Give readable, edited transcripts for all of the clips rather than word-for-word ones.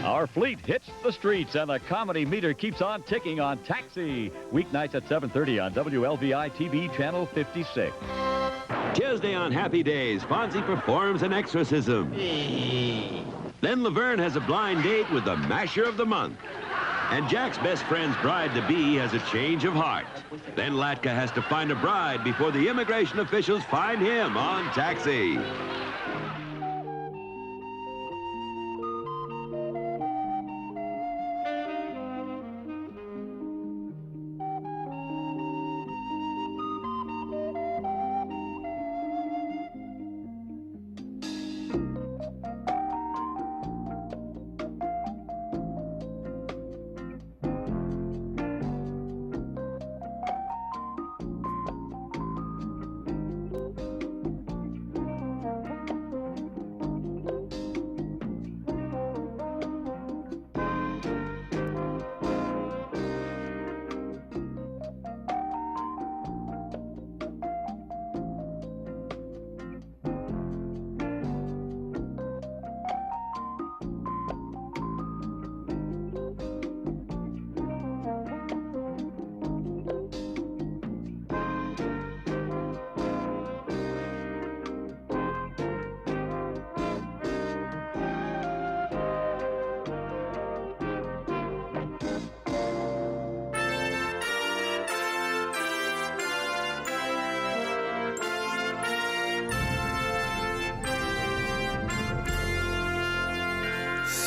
Our fleet hits the streets, and the comedy meter keeps on ticking on Taxi. Weeknights at 7:30 on WLVI TV Channel 56. Tuesday on Happy Days, Fonzie performs an exorcism. Then Laverne has a blind date with the masher of the month. And Jack's best friend's bride-to-be has a change of heart. Then Latka has to find a bride before the immigration officials find him on Taxi.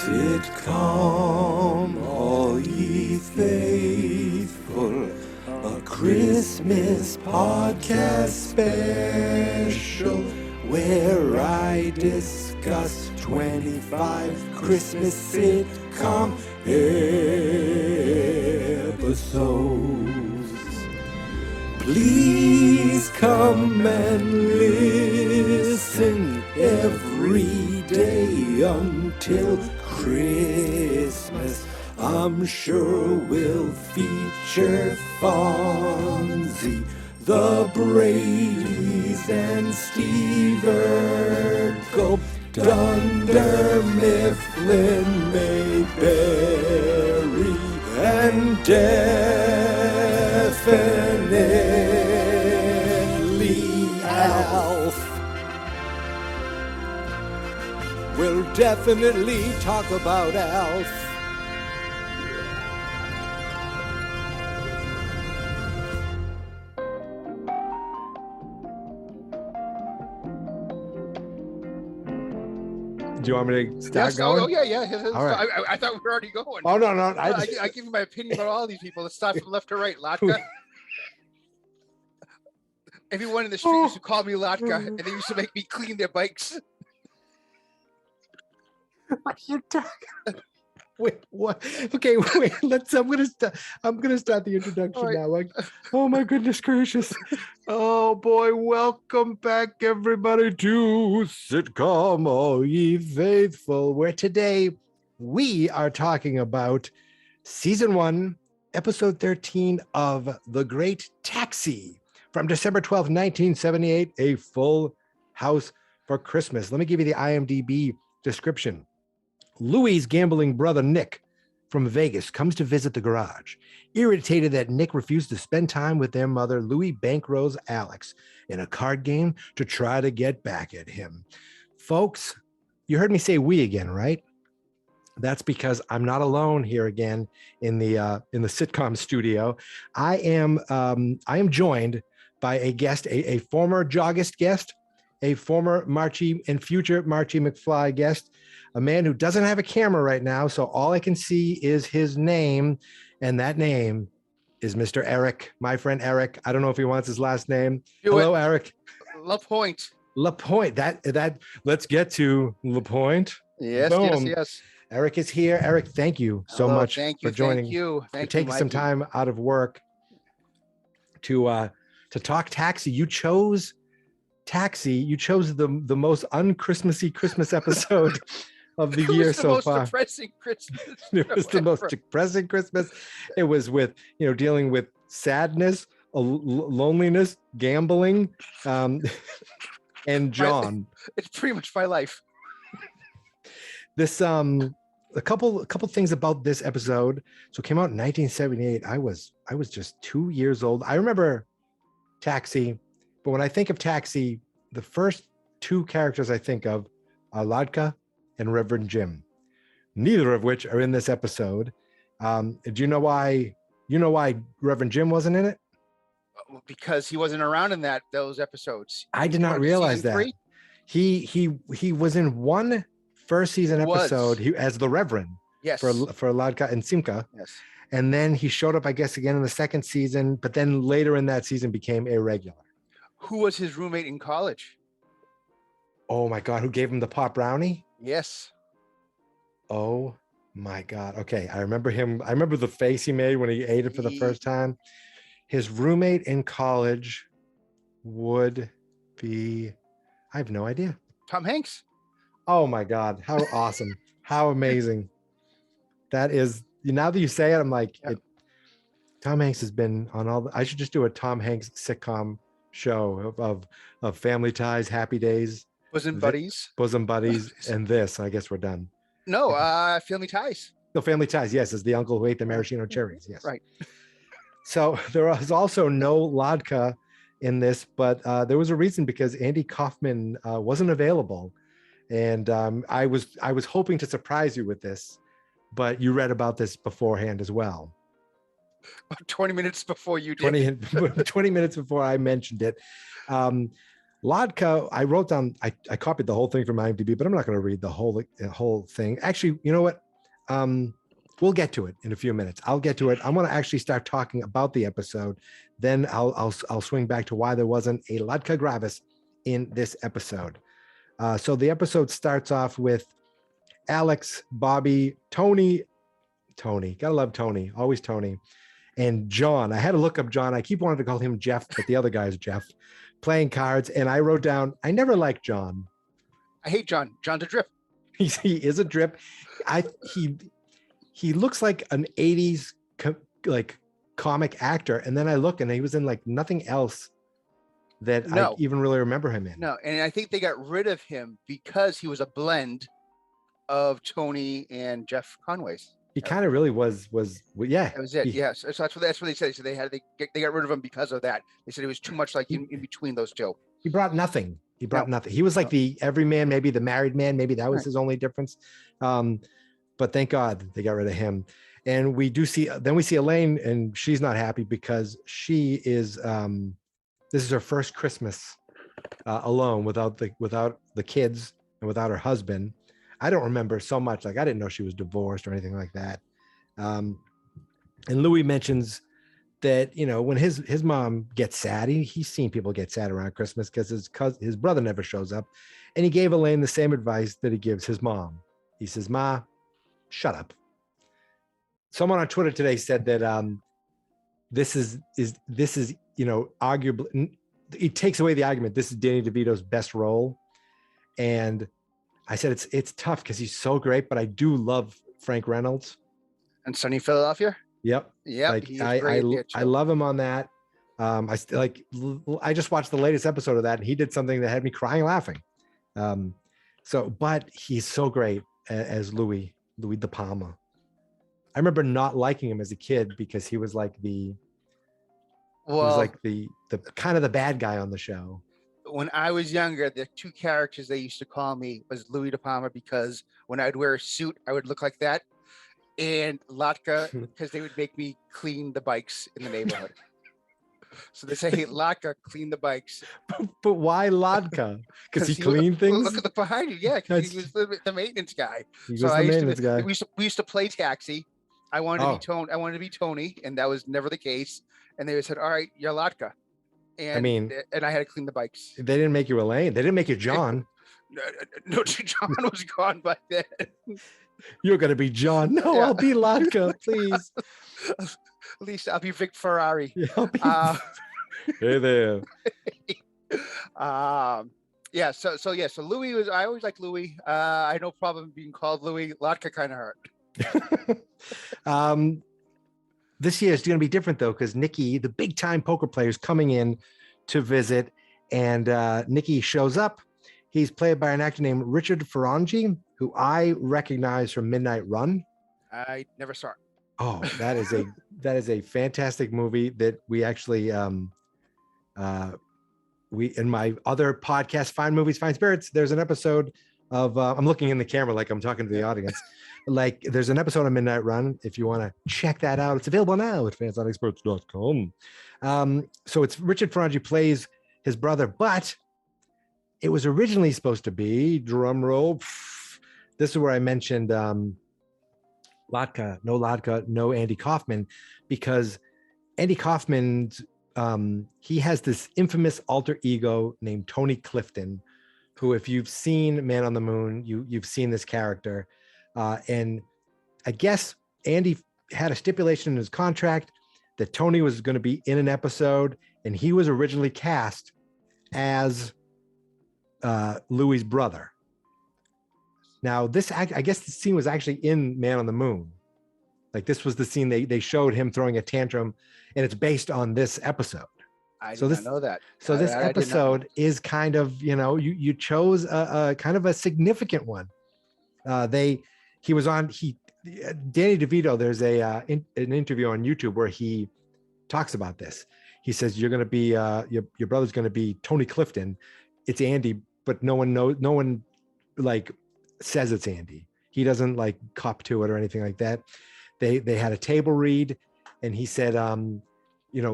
Sitcom, all ye faithful, a Christmas podcast special where I discuss 25 Christmas sitcom episodes. Please come and listen every day until Christmas. I'm sure we'll feature Fonzie, the Bradys, and Steve Urkel, Dunder Mifflin, Mayberry, and definitely Alf. We'll definitely talk about Alf. Do you want me to start going? Oh, yeah. All right. I thought we were already going. Oh, no. I give you my opinion about all these people. Let's start from left to right. Latka. Everyone in the street used to call me Latka, and they used to make me clean their bikes. What are you talking? Wait, what? Okay, wait. I'm gonna start the introduction All right. now. Like, oh my goodness gracious! Oh boy, welcome back everybody to Sitcom, all ye faithful. Where today we are talking about season 1, episode 13 of The Great Taxi from December 12th, 1978. A full house for Christmas. Let me give you the IMDb description. Louie's gambling brother, Nick, from Vegas, comes to visit the garage. Irritated that Nick refused to spend time with their mother, Louie bankrolls Alex in a card game to try to get back at him. Folks, you heard me say we again, right? That's because I'm not alone here again in the sitcom studio. I am joined by a guest, a former Joggist guest, a former Marchie and future Marchie McFly guest, a man who doesn't have a camera right now, so all I can see is his name, and that name is Mr. Eric, my friend Eric. I don't know if he wants his last name. Hello, Eric. LaPointe. LaPointe. That. Let's get to LaPointe. Yes, Boom. yes. Eric is here. Eric, thank you so much for joining. Thank you. For taking some time out of work to talk Taxi. You chose Taxi. You chose the most un-Christmassy Christmas episode of the year so far. It was the most depressing Christmas. It was the most depressing Christmas. It was with, dealing with sadness, loneliness, gambling, and John. It's pretty much my life. This a couple things about this episode. So it came out in 1978. I was just 2 years old. I remember Taxi, but when I think of Taxi, the first two characters I think of are Ladka and Reverend Jim, neither of which are in this episode. Do you know why? You know why Reverend Jim wasn't in it? Because he wasn't around in those episodes. I did not realize Season that. 3? He was in one first season episode as the Reverend. Yes. For Ladka and Simka. Yes. And then he showed up, I guess, again in the second season, but then later in that season became a regular. Who was his roommate in college? Oh my God, who gave him the pot brownie? Yes. Oh my God. Okay, I remember him. I remember the face he made when he ate it for the first time. His roommate in college would be, I have no idea. Tom Hanks. Oh my God, how awesome. How amazing. That is, now that you say it, I'm like, Tom Hanks has been on all I should just do a Tom Hanks sitcom show of Family Ties, Happy Days. Bosom Buddies. Bosom Buddies, and this. I guess we're done. No, Family Ties. No, Family Ties, yes, is the uncle who ate the maraschino cherries, yes. Right. So there was also no Ladka in this, but there was a reason, because Andy Kaufman wasn't available. And I was hoping to surprise you with this, but you read about this beforehand as well. 20 minutes before you did. 20 minutes before I mentioned it. Ladka, I wrote down, I copied the whole thing from IMDb, but I'm not going to read the whole thing. Actually, you know what? We'll get to it in a few minutes. I'll get to it. I want to actually start talking about the episode. Then I'll swing back to why there wasn't a Ladka Gravis in this episode. So the episode starts off with Alex, Bobby, Tony, gotta love Tony, always Tony, and John. I had to look up John. I keep wanting to call him Jeff, but the other guy is Jeff, playing cards. And I wrote down, I never liked John. I hate John. John's a drip. He is a drip. He looks like an 80s comic actor. And then I look and he was in like nothing else that I even really remember him in. No, and I think they got rid of him because he was a blend of Tony and Jeff Conway's. He kind of really was yeah. That was it. Yes. So that's what they said. So they got rid of him because of that. They said it was too much like in between those two. He brought nothing. Nothing. He was like the everyman, maybe the married man. Maybe that was his only difference. But thank God they got rid of him. And we see Elaine, and she's not happy because she is, this is her first Christmas alone without the kids and without her husband. I don't remember so much. Like, I didn't know she was divorced or anything like that. And Louis mentions that, when his mom gets sad, he's seen people get sad around Christmas because his brother never shows up. And he gave Elaine the same advice that he gives his mom. He says, "Ma, shut up." Someone on Twitter today said that this is arguably, it takes away the argument. This is Danny DeVito's best role. And I said, it's tough because he's so great, but I do love Frank Reynolds. And Sunny Philadelphia? Yep. Yep. I love him on that. I just watched the latest episode of that, and he did something that had me crying laughing. But he's so great as Louis De Palma. I remember not liking him as a kid because he was like the kind of the bad guy on the show. When I was younger, the two characters they used to call me was Louis De Palma, because when I'd wear a suit, I would look like that, and Latka, because they would make me clean the bikes in the neighborhood. So they say, "Hey, Latka, clean the bikes." But why Latka? Because he cleaned things? Look at the behind you. Yeah, because he was the maintenance guy. He was the maintenance guy. We used to play taxi. I wanted to be Tony, and that was never the case. And they said, "All right, you're Latka." And I had to clean the bikes. They didn't make you Elaine. They didn't make you John. No, John was gone by then. You're gonna be John. No, yeah. I'll be Latka, please. At least I'll be Vic Ferrari. Yeah, hey there. So Louis was. I always liked Louis. I had no problem being called Louis. Latka kind of hurt. This year is going to be different though, because Nikki, the big time poker player, is coming in to visit, and Nikki shows up, He's played by an actor named Richard Ferrangi, who I recognize from Midnight Run. I never saw it. Oh, that is a fantastic movie that we actually we in my other podcast, Fine Movies, Fine Spirits, there's an episode of I'm looking in the camera like I'm talking to the audience. Like there's an episode of Midnight Run. If you want to check that out, it's available now at fansonexperts.com. So it's Richard Ferrangi plays his brother, but it was originally supposed to be, drum roll, this is where I mentioned Latka, no Andy Kaufman, because Andy Kaufman, he has this infamous alter ego named Tony Clifton, who, if you've seen Man on the Moon, you've seen this character. And I guess Andy had a stipulation in his contract that Tony was going to be in an episode, and he was originally cast as Louis' brother. Now, I guess the scene was actually in Man on the Moon. Like this was the scene they showed him throwing a tantrum, and it's based on this episode. I did not know that. So this episode is kind of, you chose a kind of a significant one. Danny DeVito, there's an interview on YouTube where he talks about this. He says, you're going to be, your brother's going to be Tony Clifton. It's Andy, but no one like says it's Andy. He doesn't like cop to it or anything like that. They had a table read, and he said,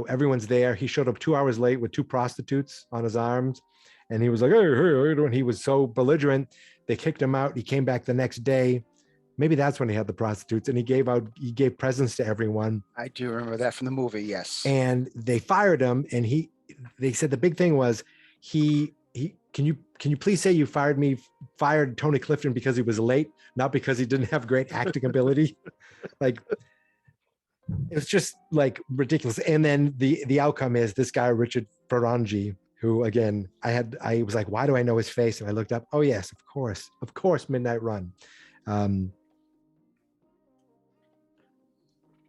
everyone's there. He showed up 2 hours late with 2 prostitutes on his arms, and he was like, hey, how you doing? He was so belligerent. They kicked him out. He came back the next day. Maybe that's when he had the prostitutes, and he gave presents to everyone. I do remember that from the movie. Yes. And they fired him, and they said the big thing was can you please say you fired Tony Clifton because he was late, not because he didn't have great acting ability. Like it was just like ridiculous. And then the outcome is this guy, Richard Ferrangi, who again, I was like, why do I know his face? And I looked up, oh yes, of course, Midnight Run.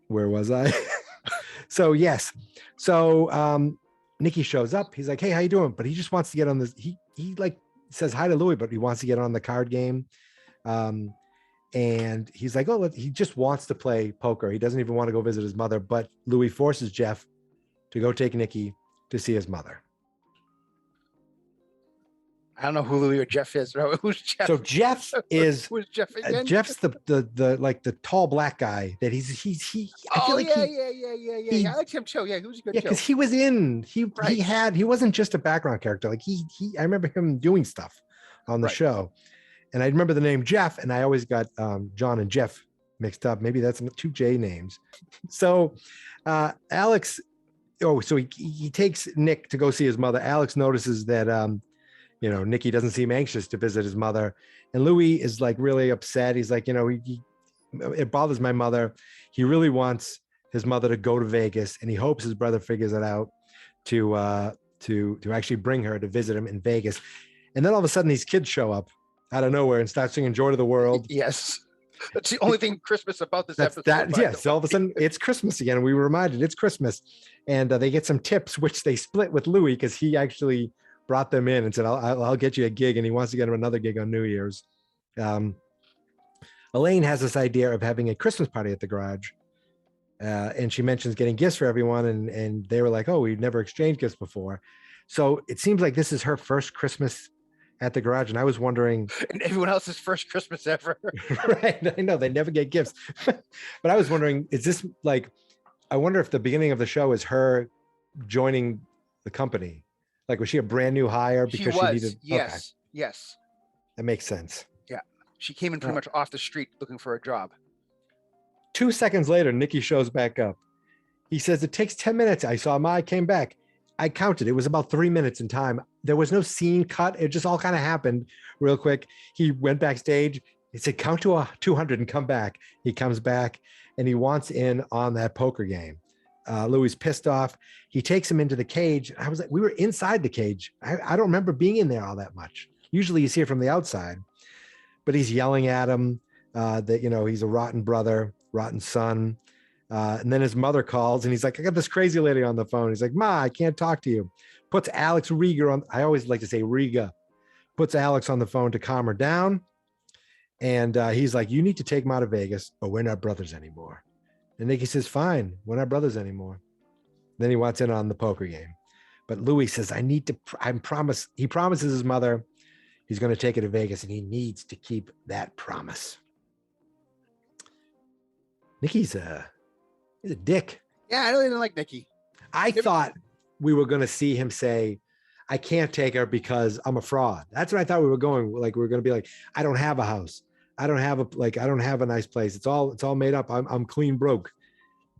Where was I? So yes. So Nicky shows up. He's like, hey, how you doing? But he just wants to get on this. He like says hi to Louis, but he wants to get on the card game. And he's like, he just wants to play poker. He doesn't even want to go visit his mother, but Louis forces Jeff to go take Nicky to see his mother. I don't know who Louis or Jeff is. Who's Jeff? So Jeff is who's Jeff again? Jeff's the like the tall black guy that he. I feel like yeah. I like him too. Yeah, he was a good. Yeah, because he was in. He wasn't just a background character. Like I remember him doing stuff on the show, and I remember the name Jeff, and I always got John and Jeff mixed up. Maybe that's 2 J names. So Alex. Oh, so he takes Nick to go see his mother. Alex notices that Nicky doesn't seem anxious to visit his mother. And Louis is like really upset. He's like, it bothers my mother. He really wants his mother to go to Vegas, and he hopes his brother figures it out to actually bring her to visit him in Vegas. And then all of a sudden these kids show up out of nowhere and start singing Joy to the World. Yes. That's the only thing Christmas about this episode. Yes. All of a sudden it's Christmas again. We were reminded it's Christmas. And they get some tips, which they split with Louis because he actually brought them in and said, I'll get you a gig. And he wants to get him another gig on New Year's. Elaine has this idea of having a Christmas party at the garage. And she mentions getting gifts for everyone. And they were like, oh, we've never exchanged gifts before. So it seems like this is her first Christmas at the garage. And I was wondering. And everyone else's first Christmas ever. Right. I know they never get gifts. But I was wondering, is this like, I wonder if the beginning of the show is her joining the company. Like, was she a brand new hire because she needed? Yes. Okay. Yes. That makes sense. Yeah. She came in pretty much off the street looking for a job. 2 seconds later, Nicky shows back up. He says, it takes 10 minutes. I saw I came back. I counted. It was about 3 minutes in time. There was no scene cut. It just all kind of happened real quick. He went backstage. He said, count to 200 and come back. He comes back and he wants in on that poker game. Louis pissed off. He takes him into the cage. I was like, we were inside the cage. I don't remember being in there all that much. Usually you see it from the outside, but he's yelling at him that, he's a rotten brother, rotten son. And then his mother calls and he's like, I got this crazy lady on the phone. He's like, Ma, I can't talk to you. Puts Alex Riga on. I always like to say Riga. puts Alex on the phone to calm her down. And he's like, you need to take him out of Vegas or we're not brothers anymore. And Nikki says, fine, we're not brothers anymore. Then he wants in on the poker game. But Louis says, he promises his mother he's going to take her to Vegas and he needs to keep that promise. Nikki's he's a dick. Yeah, I really didn't like Nikki. I thought we were going to see him say, I can't take her because I'm a fraud. That's what I thought we were going. Like, we were going to be like, I don't have a house. I don't have a nice place. It's all made up. I'm clean broke.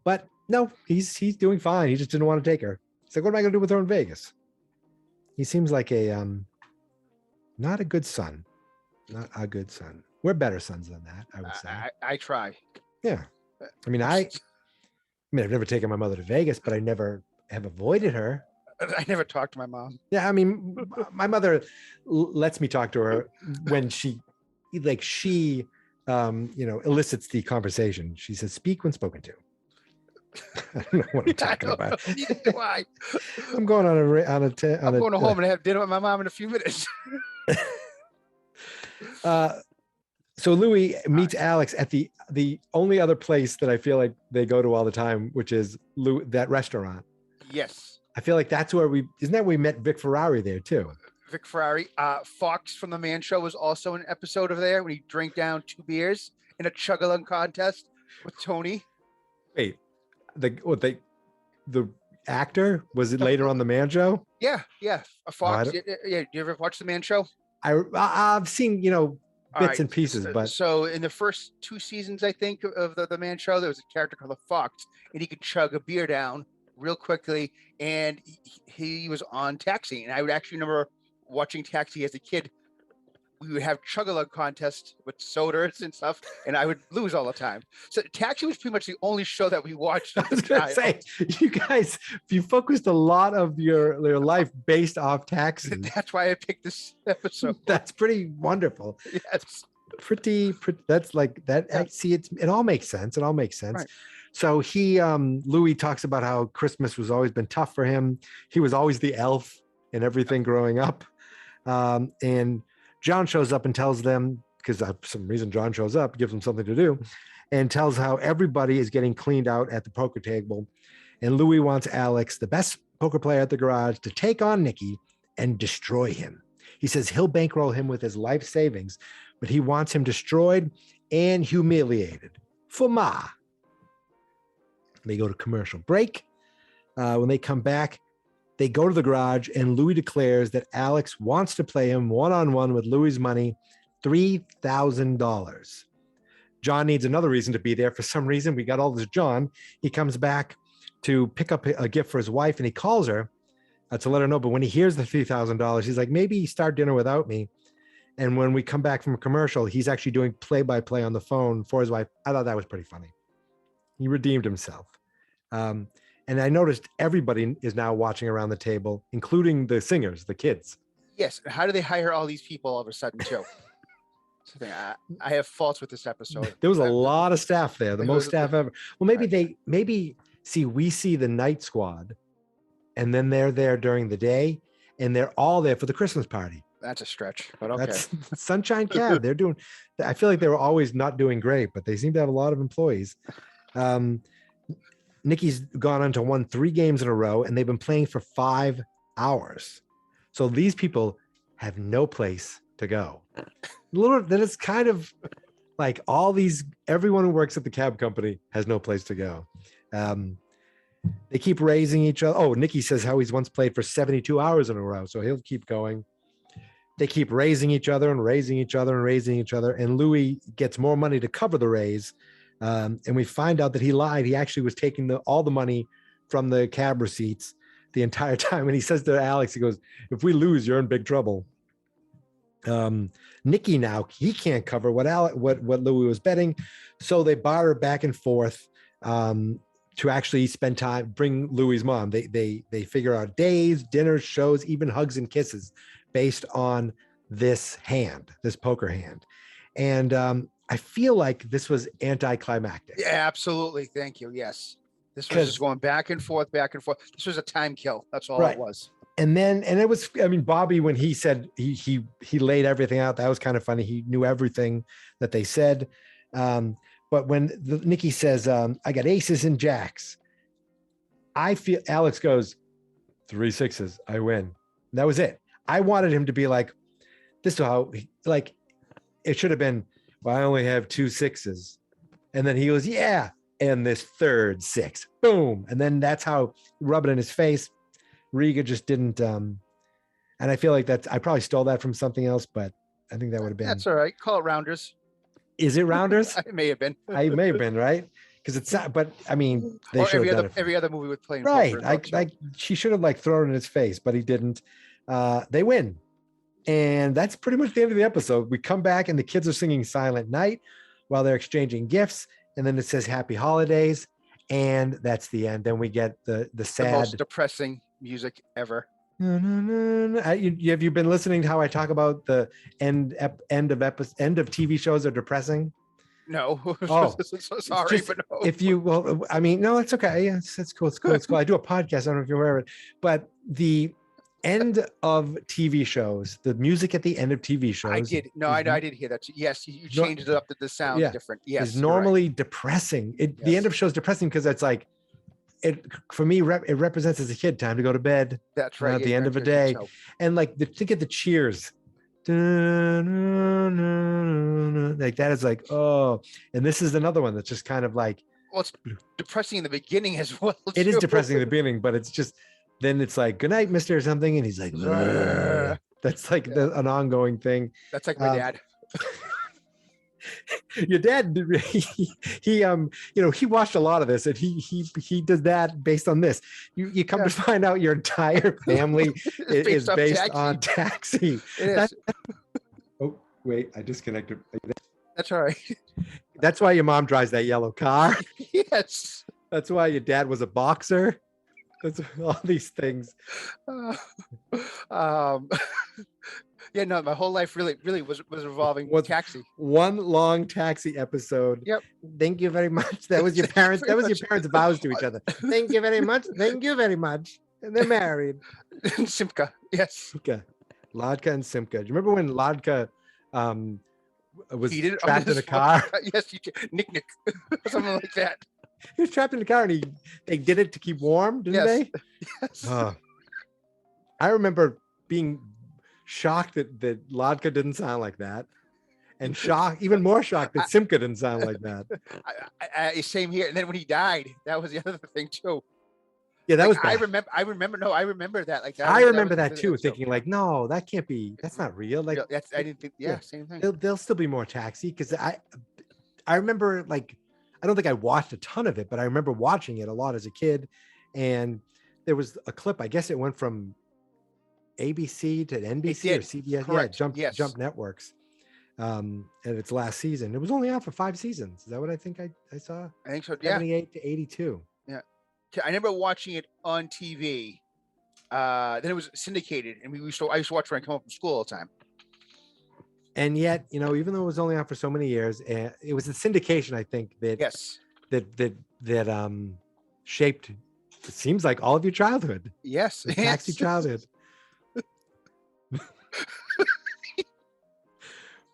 But no, he's doing fine. He just didn't want to take her. He's like, what am I going to do with her in Vegas? He seems like a, not a good son. Not a good son. We're better sons than that, I would say. I try. Yeah. I mean, I've never taken my mother to Vegas, but I never have avoided her. I never talked to my mom. Yeah, I mean, my mother lets me talk to her when she elicits the conversation. She says, "Speak when spoken to." I don't know what I'm talking about. Why? I'm going I'm going home and have dinner with my mom in a few minutes. So Louis meets Alex at the only other place that I feel like they go to all the time, which is that restaurant. Yes. I feel like that's where isn't that where we met Vic Ferrari there too? Vic Ferrari. Fox from the Man Show was also an episode of there when he drank down 2 beers in a chug-a-lung contest with Tony. Wait, the actor, was it later on the Man Show? Yeah. Fox. Yeah. You ever watch the Man Show? I've seen, bits and pieces, but so in the first 2 seasons, I think, of the Man Show, there was a character called the Fox, and he could chug a beer down real quickly, and he was on Taxi. And I would actually remember watching Taxi as a kid. We would have chug-a-lung contests with sodas and stuff, and I would lose all the time. So Taxi was pretty much the only show that we watched. I was gonna say, you guys, you focused a lot of your life based off Taxi. That's why I picked this episode. That's pretty wonderful. Yes. Pretty. That's like that. Yeah. See, it all makes sense. It all makes sense. Right. So Louis talks about how Christmas was always been tough for him. He was always the elf in everything growing up. And John shows up and tells them, because for some reason John shows up, gives them something to do, and tells how everybody is getting cleaned out at the poker table. And Louis wants Alex, the best poker player at the garage, to take on Nicky and destroy him. He says he'll bankroll him with his life savings, but he wants him destroyed and humiliated. For Ma. They go to commercial break. When they come back, they go to the garage, and Louis declares that Alex wants to play him one-on-one with Louis' money, $3,000. John needs another reason to be there. For some reason, we got all this John. He comes back to pick up a gift for his wife, and he calls her to let her know. But when he hears the $3,000, he's like, maybe start dinner without me. And when we come back from a commercial, he's actually doing play-by-play on the phone for his wife. I thought that was pretty funny. He redeemed himself. And I noticed everybody is now watching around the table, including the singers, the kids. Yes. How do they hire all these people all of a sudden, too? I have faults with this episode. There was a lot of staff there, the most staff ever. Well, we see the night squad, and then they're there during the day, and they're all there for the Christmas party. That's a stretch, but okay. That's Sunshine Cab. I feel like they were always not doing great, but they seem to have a lot of employees. Nikki's gone on to won 3 games in a row, and they've been playing for 5 hours. So these people have no place to go. That is kind of like everyone who works at the cab company has no place to go. They keep raising each other. Oh, Nikki says how he's once played for 72 hours in a row, so he'll keep going. They keep raising each other and raising each other and raising each other, and Louis gets more money to cover the raise. And we find out that he lied. He actually was taking all the money from the cab receipts the entire time. And he says to Alex, he goes, if we lose, you're in big trouble. Nikki now, he can't cover what Louis was betting. So they barter back and forth to actually spend time, bring Louis' mom. They figure out days, dinners, shows, even hugs and kisses based on this poker hand. And I feel like this was anticlimactic. Yeah, absolutely. Thank you. Yes. This was just going back and forth, back and forth. This was a time kill. That's all it was. And it was, I mean, Bobby, when he said he laid everything out, that was kind of funny. He knew everything that they said. But when Nikki says, I got aces and jacks, I feel Alex goes, 3 6s, I win. And that was it. I wanted him to be like, this is how, like, it should have been, well, I only have 2 6s. And then he goes, yeah. And this third 6, boom. And then that's how, rub it in his face. Riga just didn't. And I feel like I probably stole that from something else, but I think that would have been. That's all right. Call it Rounders. Is it Rounders? It may have been. I may have been, right? Because it's not, but I mean, they should have done it. Every other movie with playing. Right. Like she should have like thrown it in his face, but he didn't. They win. And that's pretty much the end of the episode. We come back and the kids are singing Silent Night while they're exchanging gifts. And then it says Happy Holidays. And that's the end. Then we get the sad, most depressing music ever. Have you been listening to how I talk about the end of TV shows are depressing? No. Oh, sorry, just, but no. If you, well, I mean, no, it's okay. It's cool. It's cool. It's cool. I do a podcast. I don't know if you're aware of it, but the end of TV shows, the music at the end of TV shows. I did. No, I did hear that. Yes, you changed it up to the sound different. Yes, is normally depressing. The end of show is depressing because it's like, it for me it represents as a kid time to go to bed. That's right. At the end of a day, and like think of the cheers. Like that is like, oh, and this is another one that's just kind of like, well, it's depressing in the beginning as well. It is depressing in the beginning, but it's just then it's like good night, mister, or something, and he's like, that's like an ongoing thing. That's like my dad. Your dad, he watched a lot of this, and he does that based on this. You come to find out your entire family is based on Taxi. It is. Oh wait, I disconnected. That's all right. That's why your mom drives that yellow car. Yes. That's why your dad was a boxer. That's all these things. Yeah, no, my whole life really was revolving Taxi. One long Taxi episode. Yep. Thank you very much. That was your parents. That was your parents' vows to each other. Thank you very much. Thank you very much. And they're married. Simka, yes. Simka, Ladka and Simka. Do you remember when Ladka was trapped in a car? Yes, Nick, something like that. He was trapped in the car, and they did it to keep warm, didn't they? Yes. I remember being shocked that Ladka didn't sound like that, and even more shocked that Simka didn't sound like that. Same here. And then when he died, that was the other thing too. Yeah, that was bad. I remember that. Like that. I remember that too, thinking like, no, that can't be. That's not real. Like I didn't think. Yeah, same thing. There'll still be more Taxi because I remember like I don't think I watched a ton of it, but I remember watching it a lot as a kid, and there was a clip. I guess it went from ABC to NBC or CBS. Correct. Yeah, Jump Networks. At its last season. It was only out for 5 seasons. Is that what I think I saw? I think so. Yeah. 78 to 82. Yeah. I remember watching it on TV. Then it was syndicated, and I used to watch when I come home from school all the time. And yet, even though it was only out for so many years, it was the syndication, I think, that shaped. It seems like all of your childhood. Yes. Taxi childhood.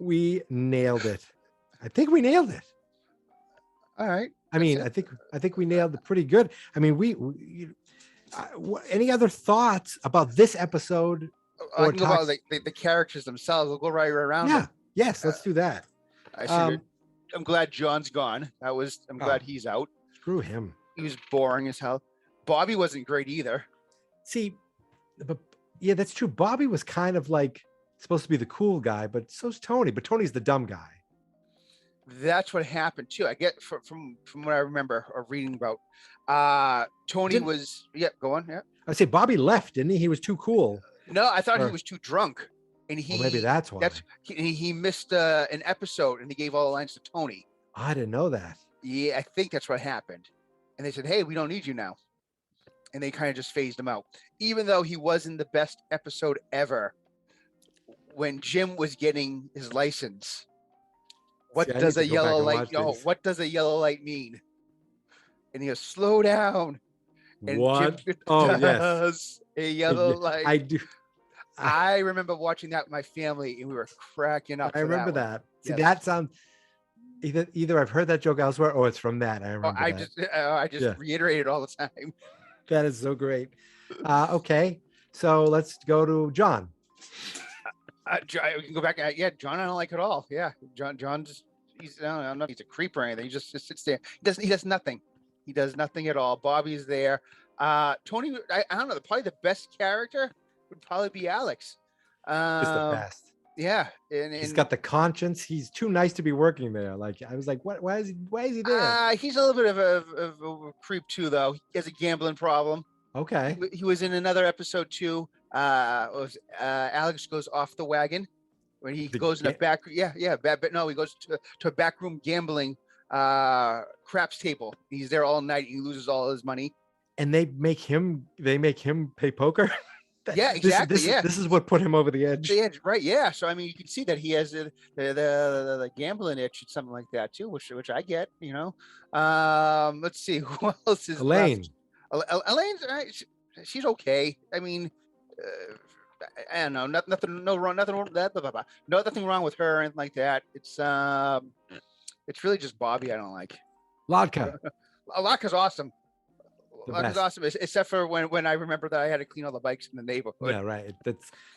We nailed it. I think we nailed it. All right. I mean, I think we nailed it pretty good. I mean, any other thoughts about this episode? I can go about the characters themselves. We'll go right around. Yeah. Yes. Let's do that. I'm glad John's gone. I'm glad he's out. Screw him. He was boring as hell. Bobby wasn't great either. See, but yeah, that's true. Bobby was kind of like supposed to be the cool guy, but so's Tony. But Tony's the dumb guy. That's what happened too. I get from what I remember or reading about. Tony was go on. Yeah. I say Bobby left, didn't he? He was too cool. No, I thought he was too drunk, and maybe that's why. He missed an episode, and he gave all the lines to Tony. I didn't know that. Yeah, I think that's what happened. And they said, "Hey, we don't need you now," and they kind of just phased him out, even though he was in the best episode ever. When Jim was getting his license, what does a yellow light? What does a yellow light mean? And he goes, "Slow down." And What? Jim Oh, yes. does a yellow light. I do. I remember watching that with my family, and we were cracking up. I for remember one. that. See, Yes. that sounds either I've heard that joke elsewhere or it's from that. I Oh, remember that. I just Yeah. reiterate it all the time. That is so great. Okay, so let's go to John. We can go back. Yeah, John, I don't like at all. Yeah, John's he's I don't know if he's a creep or anything. He just sits there. He does nothing. He does nothing at all. Bobby's there. Tony, I don't know. Probably the best character would probably be Alex. Just the best. Yeah, and He's got the conscience. He's too nice to be working there. Like I was like, what? Why is he there? he's a little bit of a creep too, though. He has a gambling problem. Okay. He was in another episode too. Alex goes off the wagon when he goes in a back. Yeah. But no, he goes to a back room gambling craps table. He's there all night. He loses all his money. And they make him pay poker. Yeah, exactly. This is what put him over the edge. Yeah, right. Yeah. So I mean, you can see that he has the gambling itch and something like that too, which I get. You know. Let's see who else is Elaine. left. Elaine's she's okay. I mean, I don't know. Nothing wrong with her and like that. It's really just Bobby I don't like. Latka. Latka's awesome. The Latka's best. awesome, except for when I remember that I had to clean all the bikes in the neighborhood. Yeah, right.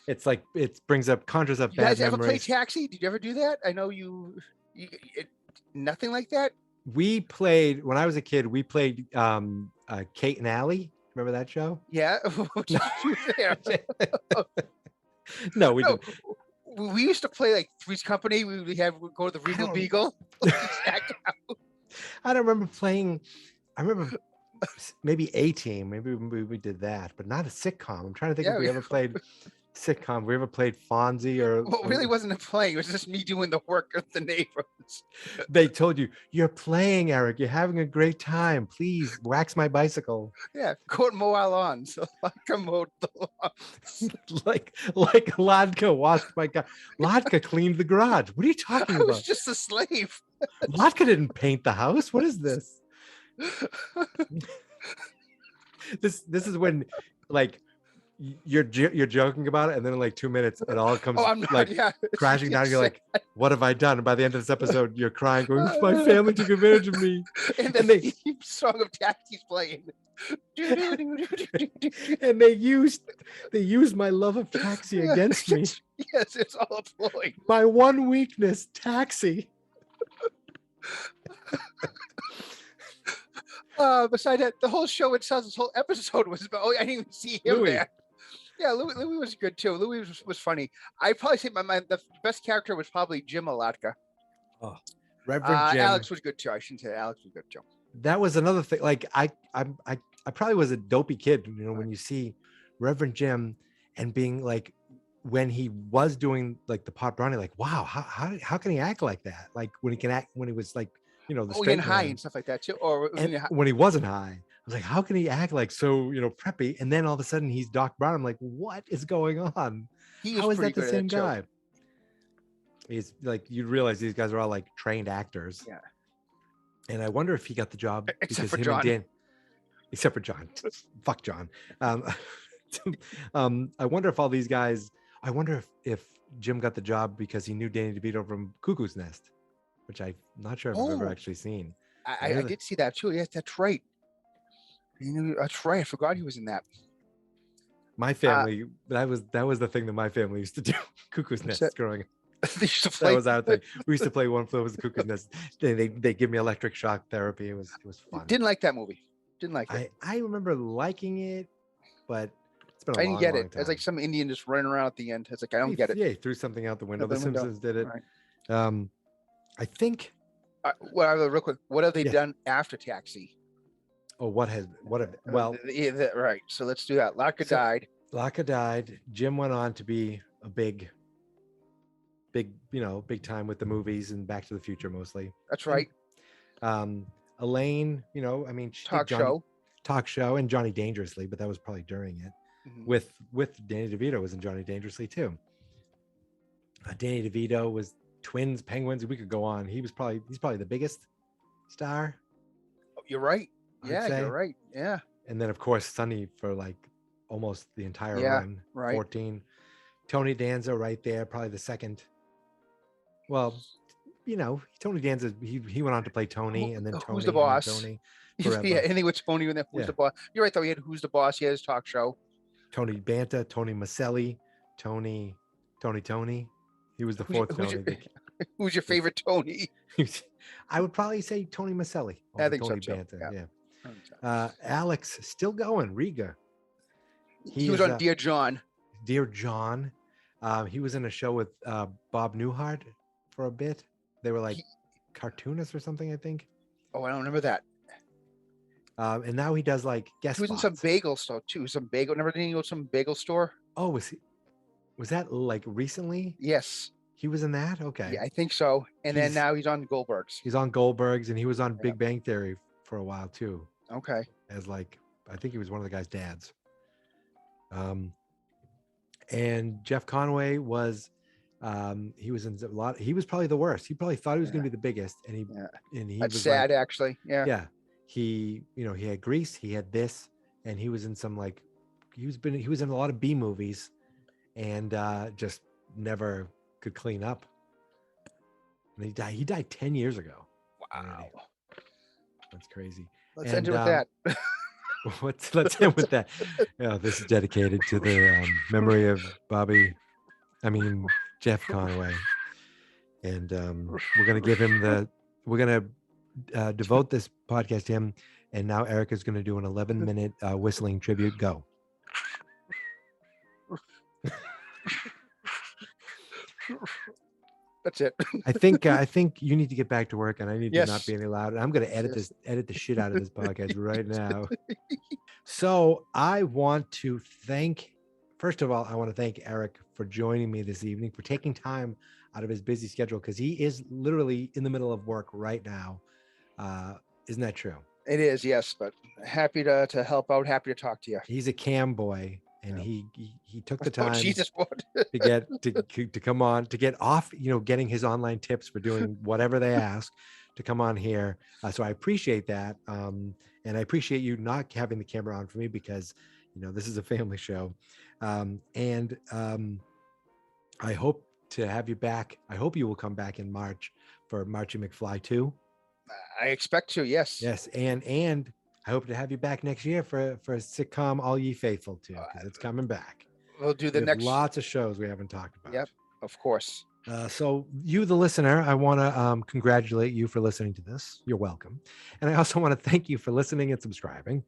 It's like it conjures up You guys bad ever play memories. Taxi? Did you ever do that? I know nothing like that. We played when I was a kid. We played Kate and Allie. Remember that show? Yeah. No, we didn't. We used to play like Three's Company. We'd go to the Regal Beagle. I don't remember playing. I remember maybe A-Team. Maybe we did that, but not a sitcom. I'm trying to think if we ever played sitcom. We ever played Fonzie or? Well, it really wasn't a playing. It was just me doing the work of the neighbors. They told you you're playing, Eric. You're having a great time. Please wax my bicycle. Yeah, go and mow our lawn. So Latka mowed the lawn. like Latka washed my car. Latka cleaned the garage. What are you talking I about? was just a slave. Latka didn't paint the house. What is this? This is when like you're joking about it, and then in like 2 minutes it all comes crashing down. You're like, what have I done? And by the end of this episode, you're crying, going, my family took advantage of me. And then the theme song of Taxi's playing. And they used my love of Taxi against me. Yes, it's all a ploy. My one weakness, Taxi. Besides that, the whole show itself, this whole episode was about. I didn't even see him Louis. there. Yeah, Louis was good too. Louis was funny. I probably say the best character was probably Jim Alatka. Oh, Reverend Jim. Alex was good too. I shouldn't say Alex was good too. That was another thing. Like I probably was a dopey kid, you know, when you see Reverend Jim and being like, when he was doing like the pot brownie, like, wow, how can he act like that? Like when he can act, when he was like, you know, the straight high man. and stuff like that too. Or When he wasn't high, I was like, how can he act like so, you know, preppy? And then all of a sudden he's Doc Brown. I'm like, what is going on? How is that the same guy? He's like, you realize these guys are all like trained actors. Yeah. And I wonder if he got the job Except because for him John. and Dan, except for John. Fuck John. I wonder if all these guys, I wonder if Jim got the job because he knew Danny DeVito from Cuckoo's Nest, which I'm not sure if I've ever actually seen. I did see that too. Yes, that's right. That's right. I forgot he was in that. My family, that was the thing that my family used to do. Cuckoo's Nest growing up. They used to play. That was our thing. We used to play One Flew Over the Cuckoo's Nest. They give me electric shock therapy. It was fun. Didn't like that movie. Didn't like it. I remember liking it, but it's been a I long, didn't get long it. time. It's like some Indian just running around at the end. It's like I don't get it. Yeah, he threw something out the window. Out the The window. Simpsons did it. Right. I think. Real quick, what have they done after Taxi? Oh, what have well? Right. So let's do that. Latka died. Latka died. Jim went on to be a big time with the movies and Back to the Future mostly. That's right. Elaine, you know, I mean, she Talk show, and Johnny Dangerously, but that was probably during it. Mm-hmm. With Danny DeVito was in Johnny Dangerously too. Danny DeVito was Twins, Penguins. We could go on. He's probably the biggest star. You're right. I'd Yeah, say. you're right. Yeah. And then, of course, Sonny for like almost the entire Yeah, run, right. 14. Tony Danza right there, probably the second. Well, Tony Danza, he went on to play Tony, and then Tony, Who's the and then boss? Tony Yeah, forever. anything with Tony in there. Who's Yeah. the boss? You're right, though. He had Who's the Boss? He had his talk show. Tony Banta, Tony Maselli, Tony. He was the fourth Tony. Who's your favorite Tony? I would probably say Tony Maselli. I think so, Tony too. Banta, Yeah. Alex still going. Riga. He was on Dear John. Dear John. He was in a show with Bob Newhart for a bit. They were like cartoonists or something, I think. Oh, I don't remember that. And now he does like guest He was in spots. some bagel store too. Remember didn't he go to some bagel store? Oh, was that like recently? Yes. He was in that? Okay. Yeah, I think so. And then now he's on Goldberg's. He's on Goldberg's, and he was on Big Bang Theory for a while too. Okay. As like, I think he was one of the guy's dads. And Jeff Conway was, he was in a lot. He was probably the worst. He probably thought he was going to be the biggest, and he That's was sad, like, actually. Yeah. Yeah. He had Grease, he had this, and he was in some like, he was in a lot of B movies, and just never could clean up. And he died 10 years ago. Wow. Already. That's crazy. Let's end it with that. Let's end with that. This is dedicated to the memory of Jeff Conway. And we're going to give him we're going to devote this podcast to him. And now Erica's going to do an 11-minute whistling tribute. Go. That's it. I think you need to get back to work, and I need to not be any louder. I'm going to edit the shit out of this podcast right now. So I want to first of all, I want to thank Eric for joining me this evening, for taking time out of his busy schedule, because he is literally in the middle of work right now. Isn't that true? It is, yes, but happy to help out. Happy to talk to you. He's a cam boy, and he took the time to come on, to get off, getting his online tips for doing whatever they ask, to come on here. So I appreciate that. And I appreciate you not having the camera on for me, because, this is a family show. And I hope to have you back. I hope you will come back in March for Marchie McFly 2. I expect to, yes. Yes. And I hope to have you back next year for a sitcom, All Ye Faithful too, because it's coming back. We'll do the next. Lots of shows we haven't talked about. Yep, of course. So you, the listener, I want to congratulate you for listening to this. You're welcome. And I also want to thank you for listening and subscribing.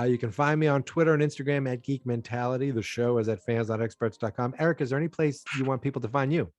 You can find me on Twitter and Instagram at Geek Mentality. The show is at fans.experts.com. Eric, is there any place you want people to find you?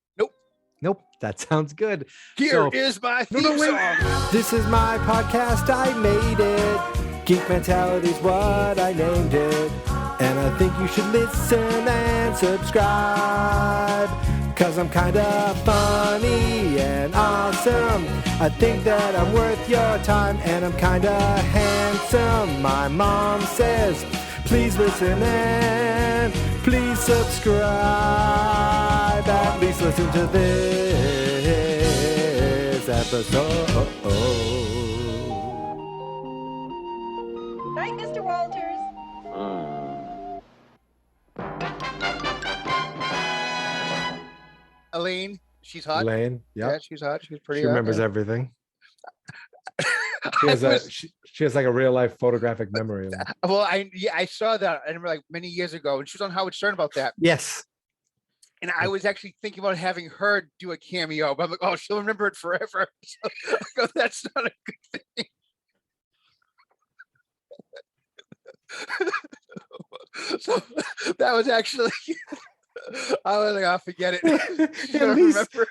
Nope. That sounds good. Here is my theme song. This is my podcast. I made it. Geek Mentality's what I named it. And I think you should listen and subscribe. Cause I'm kinda funny and awesome. I think that I'm worth your time, and I'm kinda handsome. My mom says, please listen and please subscribe. At least listen to this episode. Night, Mr. Walters. Elaine, she's hot. Elaine, Yeah, she's hot. She's pretty. She remembers everything. She has like a real life photographic memory. Well, I saw that. I remember like many years ago, and she was on Howard Stern about that. Yes. And I was actually thinking about having her do a cameo, but I'm like, oh, she'll remember it forever. So I go, that's not a good thing. So that was actually, I was like, I'll forget it. She's gonna remember.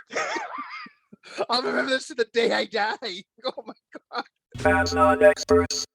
I'll remember this to the day I die. Oh my God. Fans not experts.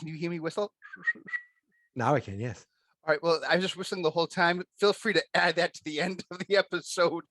Can you hear me whistle? Now I can, yes. All right. Well, I was just whistling the whole time. Feel free to add that to the end of the episode.